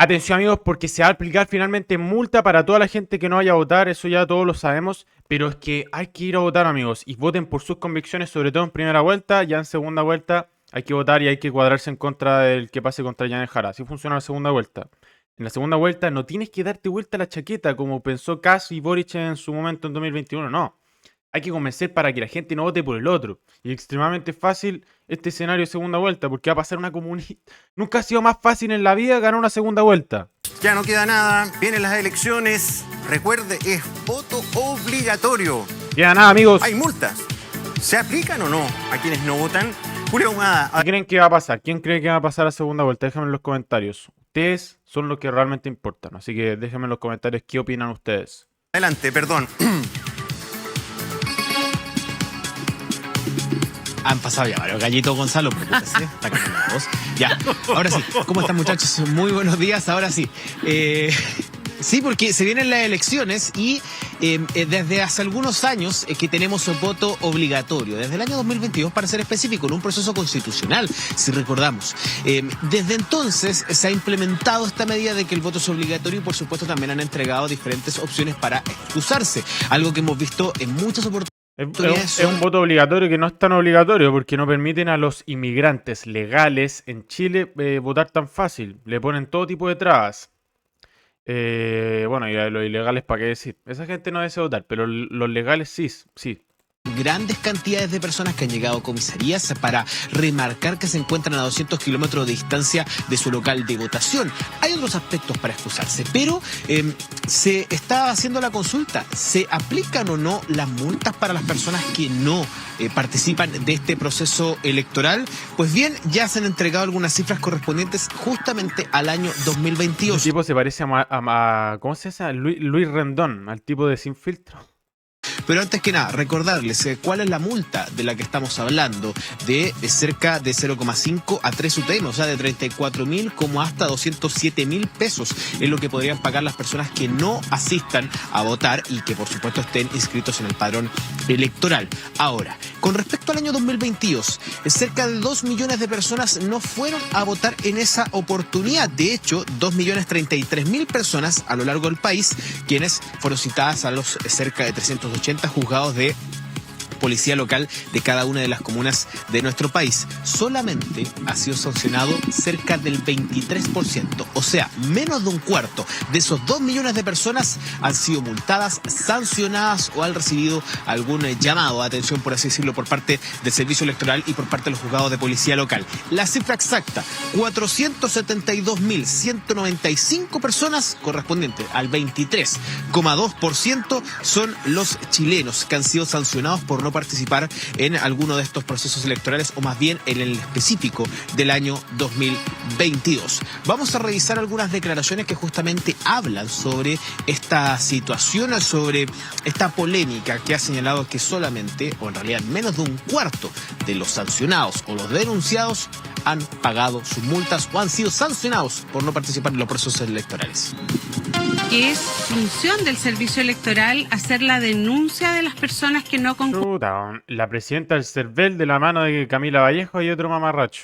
Atención amigos, porque se va a aplicar finalmente multa para toda la gente que no vaya a votar, eso ya todos lo sabemos, pero es que hay que ir a votar amigos, y voten por sus convicciones, sobre todo en primera vuelta, ya en segunda vuelta hay que votar y hay que cuadrarse en contra del que pase contra Yanel Jara, así funciona la segunda vuelta. En la segunda vuelta no tienes que darte vuelta a la chaqueta como pensó Kass y Boric en su momento en 2021, no. Hay que convencer para que la gente no vote por el otro. Y es extremadamente fácil este escenario de segunda vuelta, porque va a pasar una comunidad. Nunca ha sido más fácil en la vida ganar una segunda vuelta. Ya no queda nada, vienen las elecciones. Recuerde, es voto obligatorio. Queda nada, amigos. Hay multas. ¿Se aplican o no a quienes no votan? Julio Ahumada. ¿Qué creen que va a pasar? ¿Quién cree que va a pasar a segunda vuelta? Déjenme en los comentarios. Ustedes son los que realmente importan. Así que déjenme en los comentarios qué opinan ustedes. Adelante, perdón. Han pasado ya varios gallitos, Gonzalo, preocúpese, está cambiando la voz. Ya, ahora sí, ¿cómo están muchachos? Muy buenos días, ahora sí. Sí, porque se vienen las elecciones y desde hace algunos años que tenemos un voto obligatorio, desde el año 2022 para ser específico, en un proceso constitucional, si recordamos. Desde entonces se ha implementado esta medida de que el voto es obligatorio y por supuesto también han entregado diferentes opciones para excusarse, algo que hemos visto en muchas oportunidades. Es un voto obligatorio que no es tan obligatorio porque no permiten a los inmigrantes legales en Chile votar tan fácil. Le ponen todo tipo de trabas. Bueno, y a los ilegales, ¿para qué decir? Esa gente no desea votar, pero los legales sí, sí. Grandes cantidades de personas que han llegado a comisarías para remarcar que se encuentran a 200 kilómetros de distancia de su local de votación. Hay otros aspectos para excusarse, pero se está haciendo la consulta. ¿Se aplican o no las multas para las personas que no participan de este proceso electoral? Pues bien, ya se han entregado algunas cifras correspondientes justamente al año 2022. El tipo se parece a ¿cómo se llama? Luis Rendón, al tipo de Sin Filtro. Pero antes que nada, recordarles cuál es la multa de la que estamos hablando, de cerca de 0,5 a 3 UTM, o sea, de 34.000 como hasta 207.000 pesos, es lo que podrían pagar las personas que no asistan a votar y que por supuesto estén inscritos en el padrón electoral. Ahora, con respecto al año 2022, cerca de 2 millones de personas no fueron a votar en esa oportunidad. De hecho, 2.033.000 personas a lo largo del país, quienes fueron citadas a los cerca de 380 juzgados de policía local de cada una de las comunas de nuestro país. Solamente ha sido sancionado cerca del 23%, o sea, menos de un cuarto de esos 2 millones de personas han sido multadas, sancionadas o han recibido algún llamado de atención, por así decirlo, por parte del servicio electoral y por parte de los juzgados de policía local. La cifra exacta, 472.195 personas, correspondiente al 23,2%, son los chilenos que han sido sancionados por no participar en alguno de estos procesos electorales, o más bien en el específico del año 2022. Vamos a revisar algunas declaraciones que justamente hablan sobre esta situación, sobre esta polémica que ha señalado que solamente, o en realidad menos de un cuarto de los sancionados o los denunciados han pagado sus multas o han sido sancionados por no participar en los procesos electorales. Que es función del servicio electoral hacer la denuncia de las personas que no concurren. La presidenta del CERVEL de la mano de Camila Vallejo y otro mamarracho.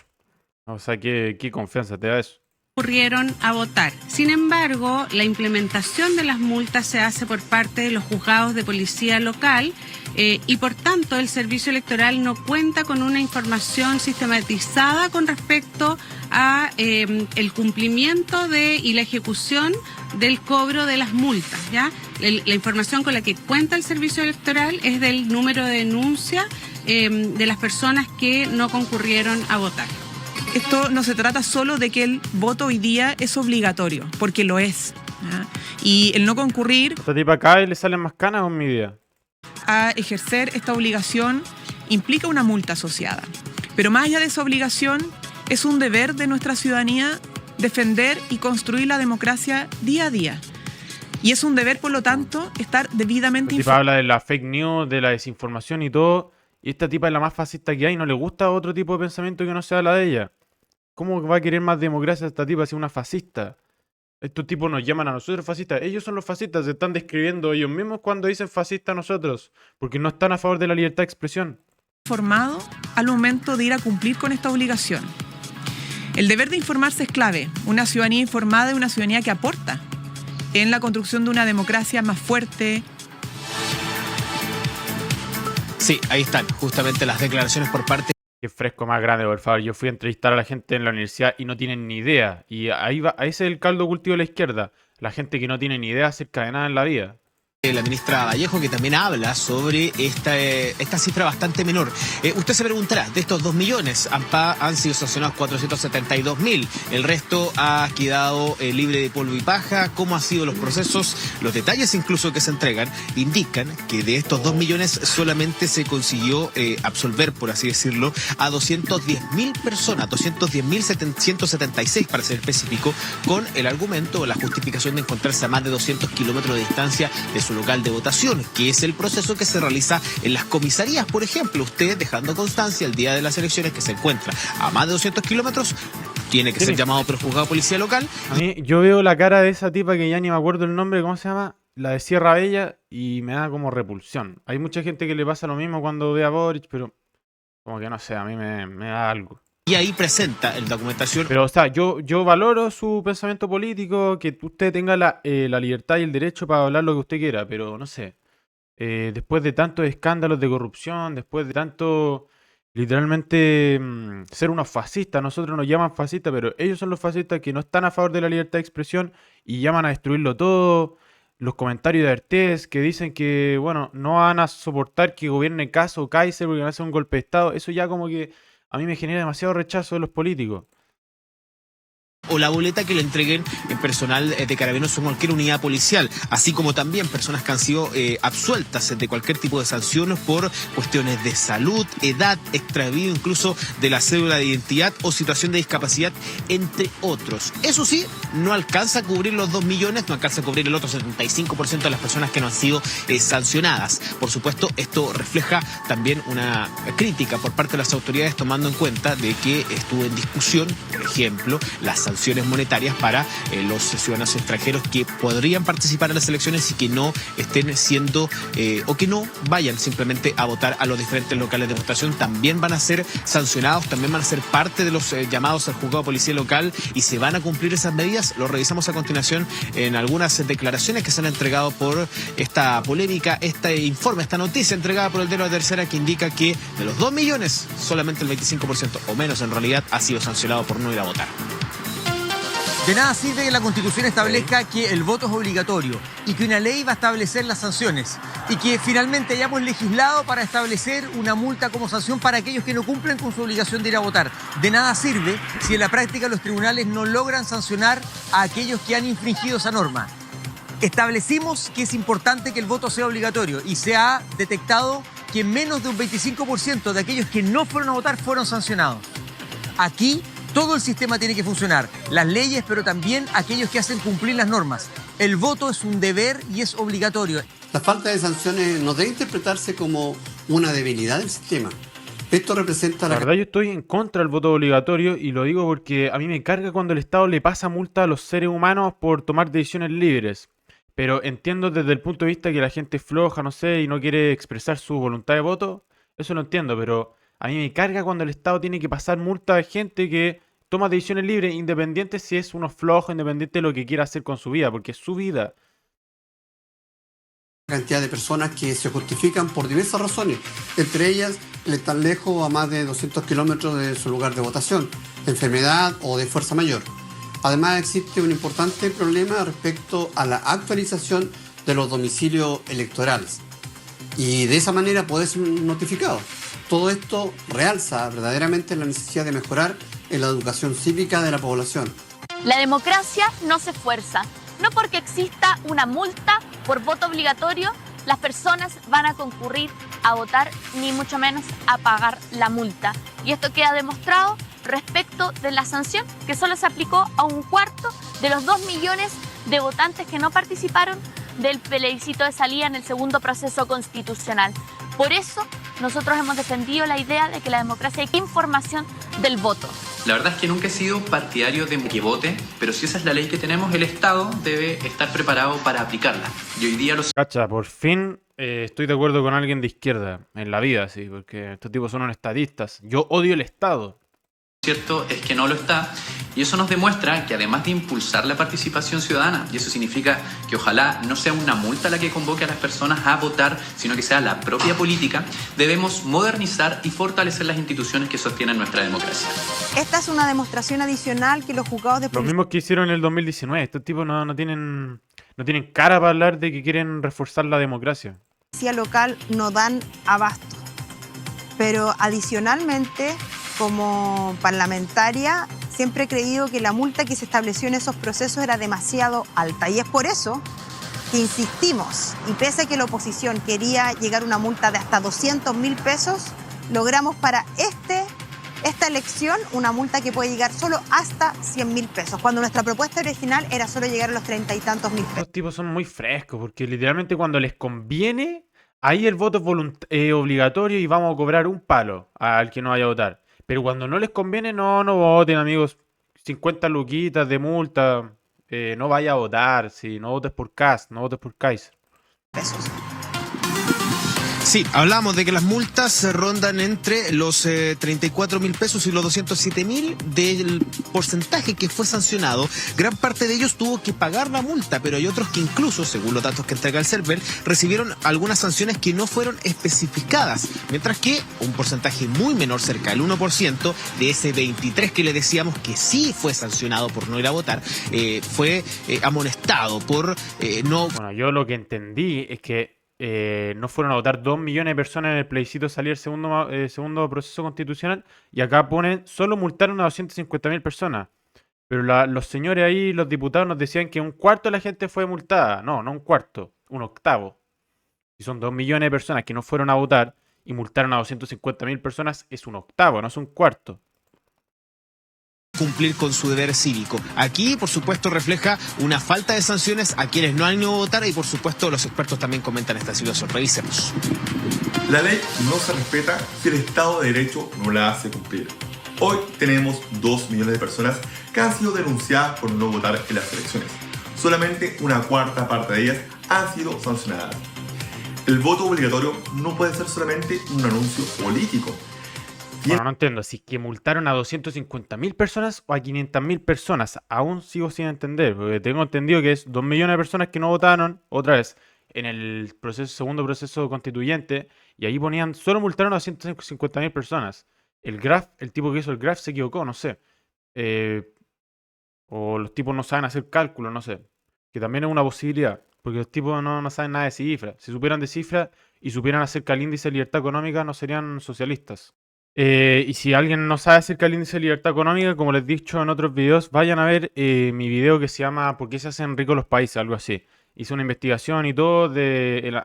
O sea, ¿qué confianza te da eso? Concurrieron a votar. Sin embargo, la implementación de las multas se hace por parte de los juzgados de policía local y por tanto el servicio electoral no cuenta con una información sistematizada con respecto a el cumplimiento y la ejecución del cobro de las multas, ¿ya? La información con la que cuenta el servicio electoral es del número de denuncia de las personas que no concurrieron a votar. Esto no se trata solo de que el voto hoy día es obligatorio, porque lo es, ¿ya? Y el no concurrir... Esta tipa acá y le salen más canas con mi vida. A ejercer esta obligación implica una multa asociada. Pero más allá de esa obligación, es un deber de nuestra ciudadanía defender y construir la democracia día a día. Y es un deber, por lo tanto, estar debidamente informado. Habla de la fake news, de la desinformación y todo. Y esta tipa es la más fascista que hay. No le gusta otro tipo de pensamiento que no sea la de ella. ¿Cómo va a querer más democracia esta tipa si es una fascista? Estos tipos nos llaman a nosotros fascistas. Ellos son los fascistas. Se están describiendo ellos mismos cuando dicen fascista a nosotros. Porque no están a favor de la libertad de expresión. Informado al momento de ir a cumplir con esta obligación. El deber de informarse es clave. Una ciudadanía informada es una ciudadanía que aporta en la construcción de una democracia más fuerte. Sí, ahí están justamente las declaraciones por parte. Qué fresco más grande, por favor. Yo fui a entrevistar a la gente en la universidad y no tienen ni idea. Y ahí va, ese es el caldo cultivo de la izquierda. La gente que no tiene ni idea acerca de nada en la vida. La ministra Vallejo, que también habla sobre esta cifra bastante menor. Usted se preguntará, de estos 2 millones han sido sancionados 472.000, el resto ha quedado libre de polvo y paja. ¿Cómo han sido los procesos? Los detalles incluso que se entregan indican que de estos 2 millones solamente se consiguió absolver, por así decirlo, a 210.000 personas, 210.176 para ser específico, con el argumento o la justificación de encontrarse a más de 200 kilómetros de distancia de su local de votación, que es el proceso que se realiza en las comisarías. Por ejemplo, usted dejando constancia el día de las elecciones que se encuentra a más de 200 kilómetros, tiene que ser llamado por el juzgado de policía local. A mí, yo veo la cara de esa tipa que ya ni me acuerdo el nombre, ¿cómo se llama? La de Sierra Bella, y me da como repulsión. Hay mucha gente que le pasa lo mismo cuando ve a Boric, pero como que no sé, a mí me da algo. Y ahí presenta en documentación. Pero, o sea, yo valoro su pensamiento político, que usted tenga la libertad y el derecho para hablar lo que usted quiera, pero no sé. Después de tantos escándalos de corrupción, después de tanto, literalmente, ser unos fascistas, nosotros nos llaman fascistas, pero ellos son los fascistas que no están a favor de la libertad de expresión y llaman a destruirlo todo. Los comentarios de Artés que dicen que, bueno, no van a soportar que gobierne Kast o Kaiser porque van a hacer un golpe de Estado. Eso ya como que a mí me genera demasiado rechazo de los políticos. O la boleta que le entreguen en personal de carabineros o cualquier unidad policial, así como también personas que han sido absueltas de cualquier tipo de sanciones por cuestiones de salud, edad, extravío incluso de la cédula de identidad o situación de discapacidad, entre otros. Eso sí, no alcanza a cubrir los 2 millones, no alcanza a cubrir el otro 75% de las personas que no han sido sancionadas. Por supuesto, esto refleja también una crítica por parte de las autoridades, tomando en cuenta de que estuvo en discusión, por ejemplo, las sanciones monetarias para los ciudadanos extranjeros que podrían participar en las elecciones y que no estén siendo o que no vayan simplemente a votar a los diferentes locales de votación. También van a ser sancionados, también van a ser parte de los llamados al juzgado de policía local y se van a cumplir esas medidas. Lo revisamos a continuación en algunas declaraciones que se han entregado por esta polémica, este informe, esta noticia entregada por el de la tercera, que indica que de los 2 millones solamente el 25% o menos en realidad ha sido sancionado por no ir a votar. De nada sirve que la Constitución establezca que el voto es obligatorio y que una ley va a establecer las sanciones y que finalmente hayamos legislado para establecer una multa como sanción para aquellos que no cumplen con su obligación de ir a votar. De nada sirve si en la práctica los tribunales no logran sancionar a aquellos que han infringido esa norma. Establecimos que es importante que el voto sea obligatorio y se ha detectado que menos de un 25% de aquellos que no fueron a votar fueron sancionados. Aquí todo el sistema tiene que funcionar, las leyes, pero también aquellos que hacen cumplir las normas. El voto es un deber y es obligatorio. La falta de sanciones no debe interpretarse como una debilidad del sistema. Esto representa La verdad, yo estoy en contra del voto obligatorio y lo digo porque a mí me carga cuando el Estado le pasa multa a los seres humanos por tomar decisiones libres. Pero entiendo desde el punto de vista que la gente es floja, no sé, y no quiere expresar su voluntad de voto. Eso lo entiendo, pero a mí me carga cuando el Estado tiene que pasar multa a gente que toma decisiones libres, independiente si es uno flojo, independiente de lo que quiera hacer con su vida, porque es su vida. cantidad de personas que se justifican por diversas razones, entre ellas el estar lejos a más de 200 kilómetros de su lugar de votación, enfermedad o de fuerza mayor. Además existe un importante problema respecto a la actualización de los domicilios electorales y de esa manera poder ser notificado. Todo esto realza verdaderamente la necesidad de mejorar en la educación cívica de la población. La democracia no se fuerza. No porque exista una multa por voto obligatorio, las personas van a concurrir a votar, ni mucho menos a pagar la multa. Y esto queda demostrado respecto de la sanción que solo se aplicó a un cuarto de los 2 millones de votantes que no participaron del plebiscito de salida en el segundo proceso constitucional. Por eso nosotros hemos defendido la idea de que la democracia hay información del voto. La verdad es que nunca he sido partidario de que vote, pero si esa es la ley que tenemos, el Estado debe estar preparado para aplicarla. Y hoy día los... Cacha, por fin estoy de acuerdo con alguien de izquierda en la vida, sí, porque estos tipos son unos estadistas. Yo odio el Estado. cierto es que no lo está, y eso nos demuestra que además de impulsar la participación ciudadana, y eso significa que ojalá no sea una multa la que convoque a las personas a votar, sino que sea la propia política, debemos modernizar y fortalecer las instituciones que sostienen nuestra democracia. Esta es una demostración adicional que los juzgados de Los mismos que hicieron en el 2019. Estos tipos no tienen cara para hablar de que quieren reforzar la democracia. policía local no dan abasto. Pero adicionalmente, como parlamentaria, siempre he creído que la multa que se estableció en esos procesos era demasiado alta. Y es por eso que insistimos. Y pese a que la oposición quería llegar a una multa de hasta 200.000 pesos, logramos para esta elección una multa que puede llegar solo hasta 100.000 pesos, cuando nuestra propuesta original era solo llegar a los 30 y tantos mil pesos. Estos tipos son muy frescos porque literalmente cuando les conviene, ahí el voto es obligatorio y vamos a cobrar un palo al que no vaya a votar. Pero cuando no les conviene, no voten, amigos. 50 luquitas de multa, no vaya a votar, si no votes por Kast, no votes por Kaiser. Pesos. Sí, hablamos de que las multas rondan entre los 34.000 pesos y los 207.000 del porcentaje que fue sancionado. Gran parte de ellos tuvo que pagar la multa, pero hay otros que incluso, según los datos que entrega el server, recibieron algunas sanciones que no fueron especificadas, mientras que un porcentaje muy menor, cerca del 1%, de ese 23 que le decíamos que sí fue sancionado por no ir a votar, fue amonestado por no... Bueno, yo lo que entendí es que no fueron a votar 2 millones de personas en el plebiscito salir el segundo proceso constitucional, y acá ponen, solo multaron a 250.000 personas. Pero los señores ahí, los diputados, nos decían que un cuarto de la gente fue multada. No un cuarto, un octavo. Si son 2 millones de personas que no fueron a votar y multaron a 250.000 personas, es un octavo, no es un cuarto. Cumplir con su deber cívico. Aquí, por supuesto, refleja una falta de sanciones a quienes no han ido a votar y, por supuesto, los expertos también comentan esta situación. Revisemos. La ley no se respeta si el Estado de Derecho no la hace cumplir. Hoy tenemos 2 millones de personas que han sido denunciadas por no votar en las elecciones. Solamente una cuarta parte de ellas han sido sancionadas. El voto obligatorio no puede ser solamente un anuncio político. Bueno, no entiendo, si que multaron a 250.000 personas o a 500.000 personas, aún sigo sin entender, porque tengo entendido que es 2 millones de personas que no votaron, otra vez, en el segundo proceso constituyente, y ahí ponían, solo multaron a 250.000 personas. El tipo que hizo el graph se equivocó, no sé. O los tipos no saben hacer cálculo, no sé. Que también es una posibilidad, porque los tipos no saben nada de cifras. Si supieran de cifras y supieran acerca del índice de libertad económica, no serían socialistas. Y si alguien no sabe acerca del índice de libertad económica, como les he dicho en otros videos, vayan a ver mi video que se llama ¿Por qué se hacen ricos los países? Algo así. Hice una investigación y todo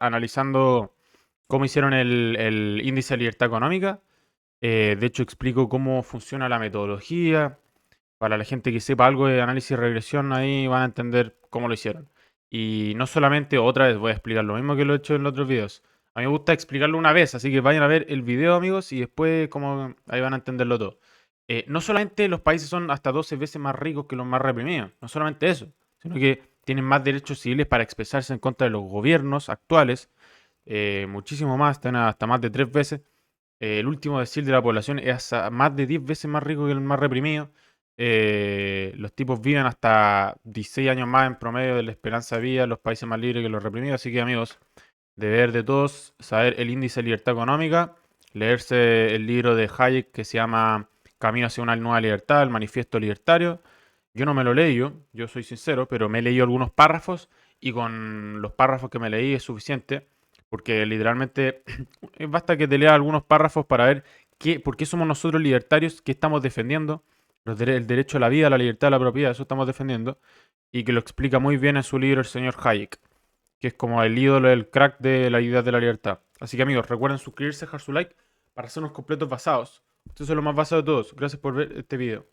analizando cómo hicieron el índice de libertad económica. De hecho, explico cómo funciona la metodología. Para la gente que sepa algo de análisis y regresión, ahí van a entender cómo lo hicieron. Y no solamente, otra vez voy a explicar lo mismo que lo he hecho en los otros videos. A mí me gusta explicarlo una vez, así que vayan a ver el video, amigos, y después ahí van a entenderlo todo. No solamente los países son hasta 12 veces más ricos que los más reprimidos, no solamente eso, sino que tienen más derechos civiles para expresarse en contra de los gobiernos actuales, muchísimo más, están hasta más de 3 veces. El último decil de la población es hasta más de 10 veces más rico que el más reprimido. Los tipos viven hasta 16 años más en promedio de la esperanza de vida en los países más libres que los reprimidos, así que, amigos, deber de todos saber el índice de libertad económica, leerse el libro de Hayek que se llama Camino hacia una nueva libertad, el manifiesto libertario. Yo no me lo leí yo soy sincero, pero me he leído algunos párrafos y con los párrafos que me leí es suficiente, porque literalmente basta que te lea algunos párrafos para ver por qué somos nosotros libertarios, qué estamos defendiendo, el derecho a la vida, a la libertad, a la propiedad, eso estamos defendiendo, y que lo explica muy bien en su libro el señor Hayek, que es como el ídolo, el crack de la idea de la libertad. Así que, amigos, recuerden suscribirse, dejar su like para hacernos completos basados. Ustedes son los más basados de todos. Gracias por ver este video.